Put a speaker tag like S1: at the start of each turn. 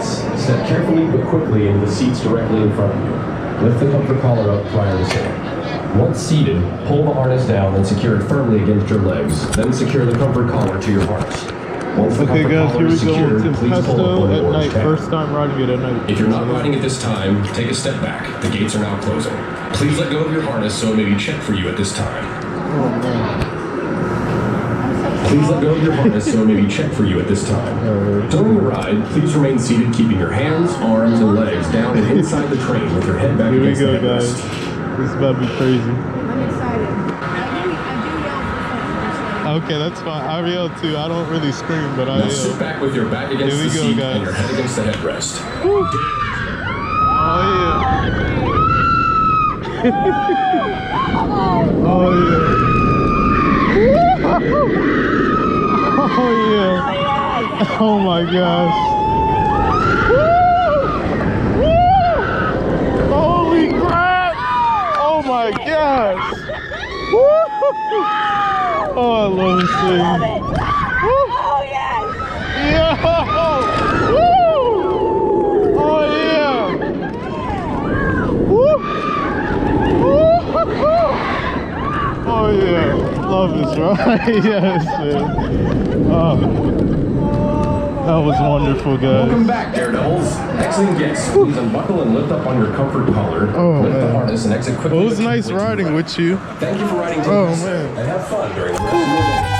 S1: Yes, step carefully but quickly into the seats directly in front of you. Lift the comfort collar up prior to sitting. Once seated, pull the harness down and secure it firmly against your legs. Then secure the comfort collar to your harness. Once the
S2: Okay guys, here we go on Tempesto at night.
S1: tab.
S2: First time riding it at night.
S1: If you're not riding it this time, take a step back. The gates are now closing. Please let go of your harness so it may be checked for you at this time.
S2: Oh man.
S1: Please let go of your harness so it may be checked for you at this time. During the ride, please remain seated, keeping your hands, arms, and legs down and inside the train with your head back against the headrest.
S2: Here we go guys. This is about to be crazy.
S3: I'm excited. I do yell.
S2: Okay, that's fine. I yell too. I don't really scream, but I
S1: Now
S2: yell.
S1: sit back with your back against the seat and your head against the headrest.
S2: Woo. Oh yeah. Oh yeah. Oh yeah. Oh my gosh. Woo. Woo. Holy crap. Oh my gosh. Woo. Oh, I love this thing.
S3: Oh, yes.
S2: Yeah. Woo. Oh yeah. Woo. Woo. Oh yeah. Love this ride. Yes, man. Oh. That was wonderful, guys.
S1: Welcome back, Daredevils. Exiting guests, please unbuckle and lift up on your comfort collar.
S2: Oh,
S1: lift the
S2: man.
S1: harness and exit quickly.
S2: It was nice riding with you.
S1: Thank you for riding
S2: Oh,
S1: Tempesto,
S2: man.
S1: and have fun during the rest of your day.